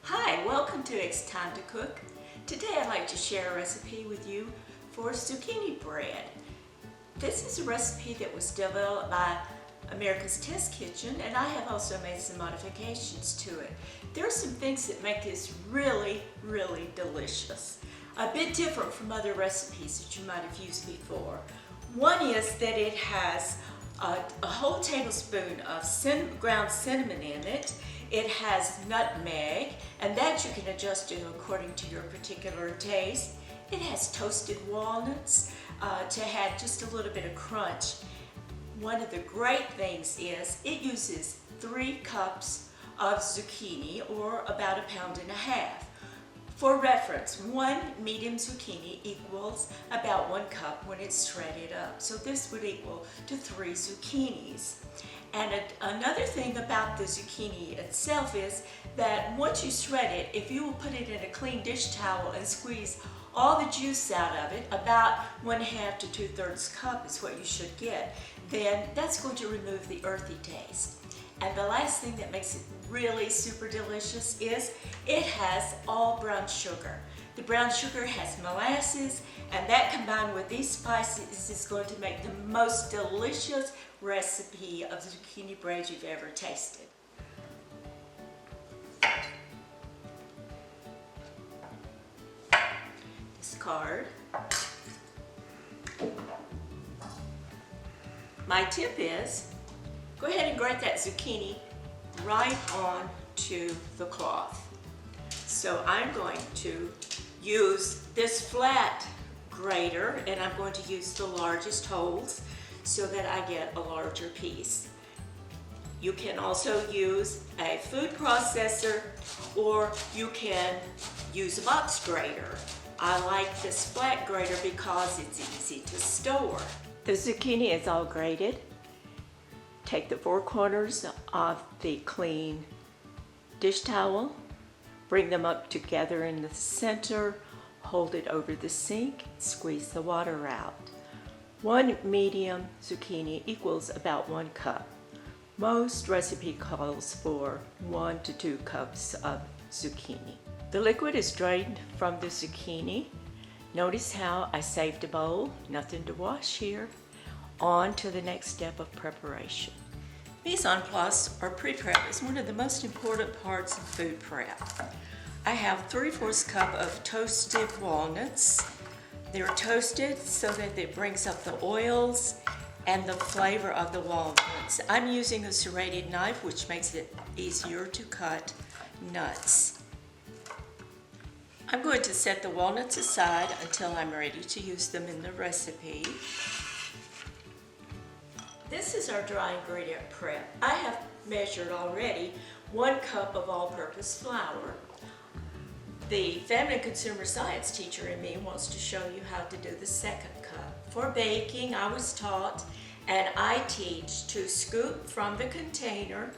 Hi, welcome to It's Time to Cook. Today I'd like to share a recipe with you for zucchini bread. This is a recipe that was developed by America's Test Kitchen, and I have also made some modifications to it. There are some things that make this really delicious. A bit different from other recipes that you might have used before. One is that it has a whole tablespoon of ground cinnamon in it. It has nutmeg, and that you can adjust to according to your particular taste. It has toasted walnuts to add just a little bit of crunch. One of the great things is it uses 3 cups of zucchini, or about 1.5 pounds. For reference, 1 medium zucchini equals about 1 cup when it's shredded up. So this would equal to 3 zucchinis. And another thing about the zucchini itself is that once you shred it, if you will put it in a clean dish towel and squeeze all the juice out of it, about 1/2 to 2/3 cup is what you should get, then that's going to remove the earthy taste. And the last thing that makes it really super delicious is it has all brown sugar. The brown sugar has molasses, and that combined with these spices is going to make the most delicious recipe of zucchini bread you've ever tasted. Discard. My tip is, go ahead and grate that zucchini right onto the cloth. So I'm going to use this flat grater, and I'm going to use the largest holes so that I get a larger piece. You can also use a food processor, or you can use a box grater. I like this flat grater because it's easy to store. The zucchini is all grated. Take the 4 corners of the clean dish towel, bring them up together in the center, hold it over the sink, squeeze the water out. 1 medium zucchini equals about 1 cup. Most recipe calls for 1 to 2 cups of zucchini. The liquid is drained from the zucchini. Notice how I saved a bowl, nothing to wash here. On to the next step of preparation. Mise en place, or pre-prep, is one of the most important parts of food prep. I have 3/4 cup of toasted walnuts. They're toasted so that it brings up the oils and the flavor of the walnuts. I'm using a serrated knife, which makes it easier to cut nuts. I'm going to set the walnuts aside until I'm ready to use them in the recipe. This is our dry ingredient prep. I have measured already 1 cup of all-purpose flour. The Family and Consumer Science teacher in me wants to show you how to do the 2nd cup. For baking, I was taught, and I teach, to scoop from the container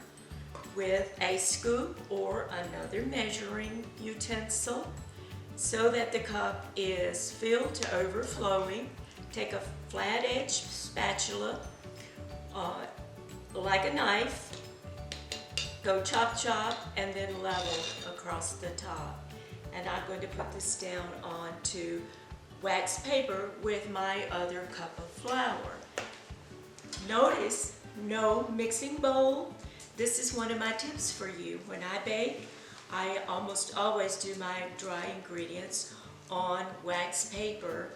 with a scoop or another measuring utensil so that the cup is filled to overflowing. Take a flat-edged spatula, like a knife, go chop, and then level across the top. And I'm going to put this down onto wax paper with my other cup of flour. Notice, no mixing bowl. This is one of my tips for you. When I bake, I almost always do my dry ingredients on wax paper,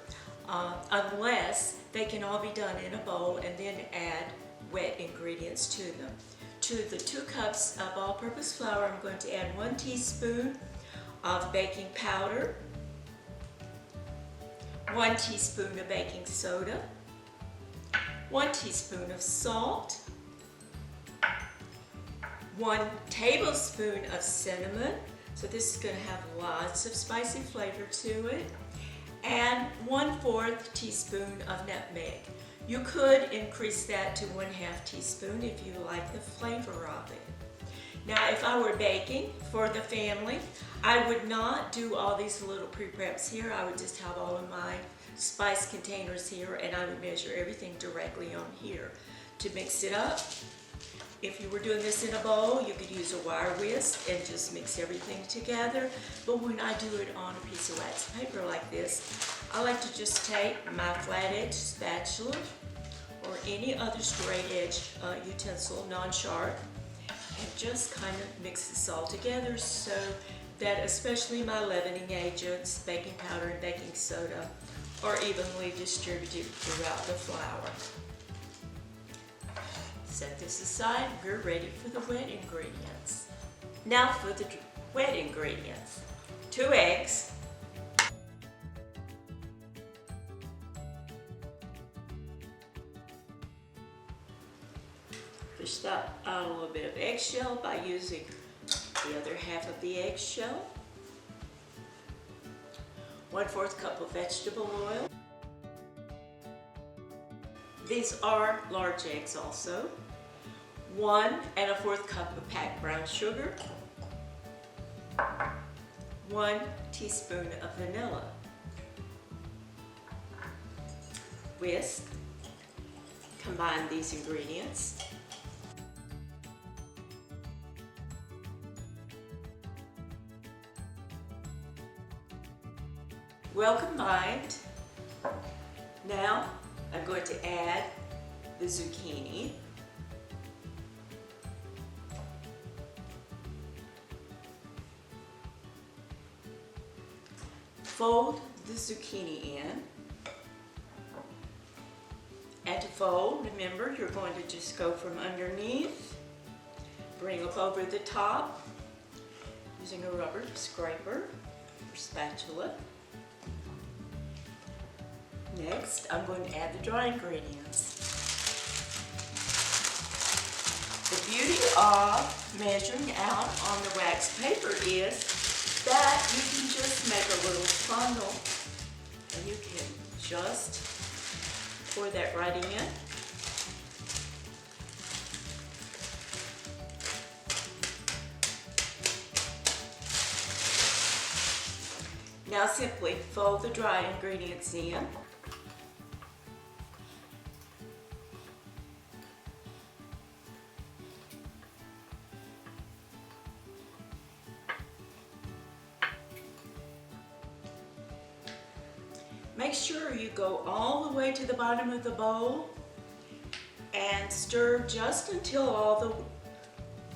unless they can all be done in a bowl and then add wet ingredients to them. To the 2 cups of all-purpose flour, I'm going to add 1 teaspoon of baking powder, 1 teaspoon of baking soda, 1 teaspoon of salt, 1 tablespoon of cinnamon, so this is going to have lots of spicy flavor to it, and 1/4 teaspoon of nutmeg. You could increase that to 1/2 teaspoon if you like the flavor of it. Now, if I were baking for the family, I would not do all these little pre-preps here. I would just have all of my spice containers here, and I would measure everything directly on here. To mix it up, If you were doing this in a bowl, you could use a wire whisk and just mix everything together. But when I do it on a piece of wax paper like this, I like to just take my flat edge spatula or any other straight edge utensil, non-sharp, and just kind of mix this all together so that especially my leavening agents, baking powder and baking soda, are evenly distributed throughout the flour. Set this aside, we're ready for the wet ingredients. Now for the wet ingredients. 2 eggs, fished out a little bit of eggshell by using the other half of the eggshell, 1/4 cup of vegetable oil. These are large eggs also. 1 1/4 cup of packed brown sugar, 1 teaspoon of vanilla. Whisk, combine these ingredients. Well combined. Now I'm going to add the zucchini. Fold the zucchini in. And to fold, remember, you're going to just go from underneath, bring up over the top using a rubber scraper or spatula. Next, I'm going to add the dry ingredients. The beauty of measuring out on the wax paper is that you can just make a little funnel and you can just pour that right in. Now simply fold the dry ingredients in. Make sure you go all the way to the bottom of the bowl and stir just until all the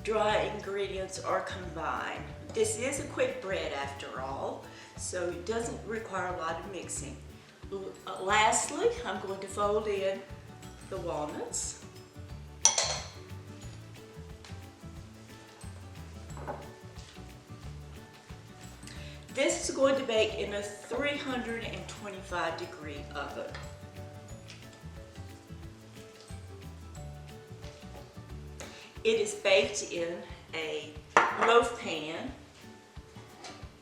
dry ingredients are combined. This is a quick bread after all, so it doesn't require a lot of mixing. Lastly, I'm going to fold in the walnuts. This is going to bake in a 325-degree oven. It is baked in a loaf pan,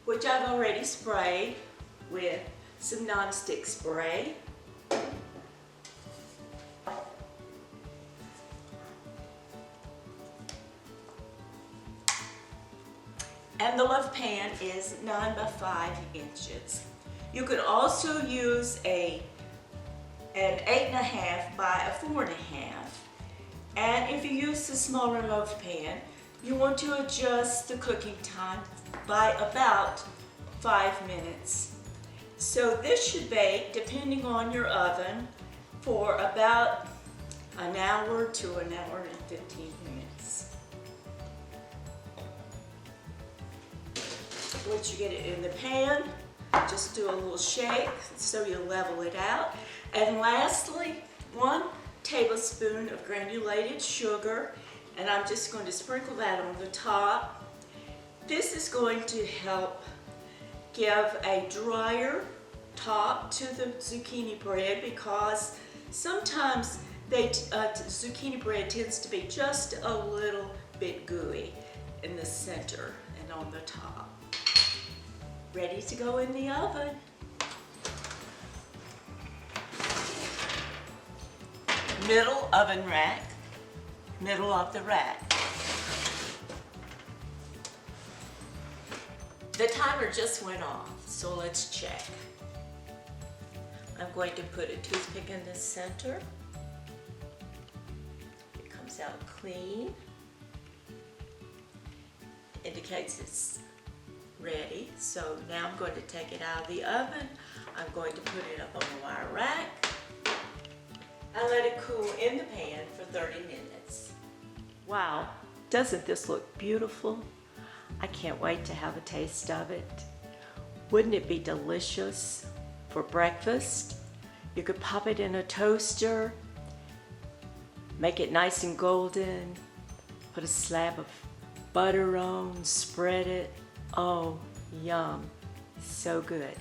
which I've already sprayed with some nonstick spray. And the loaf pan is 9 by 5 inches. You could also use an 8.5 by a 4.5. And if you use the smaller loaf pan, you want to adjust the cooking time by about 5 minutes. So this should bake, depending on your oven, for about an hour to an hour and 15 minutes. Once you get it in the pan, just do a little shake so you level it out. And lastly, 1 tablespoon of granulated sugar, and I'm just going to sprinkle that on the top. This is going to help give a drier top to the zucchini bread because sometimes zucchini bread tends to be just a little bit gooey in the center and on the top. Ready to go in the oven. Middle oven rack, middle of the rack. The timer just went off, so let's check. I'm going to put a toothpick in the center. It comes out clean. indicates it's ready. So now I'm going to take it out of the oven. I'm going to put it up on the wire rack and let it cool in the pan for 30 minutes. Wow, doesn't this look beautiful? I can't wait to have a taste of it. Wouldn't it be delicious for breakfast? You could pop it in a toaster, make it nice and golden, put a slab of butter on, spread it. Oh, yum, so good.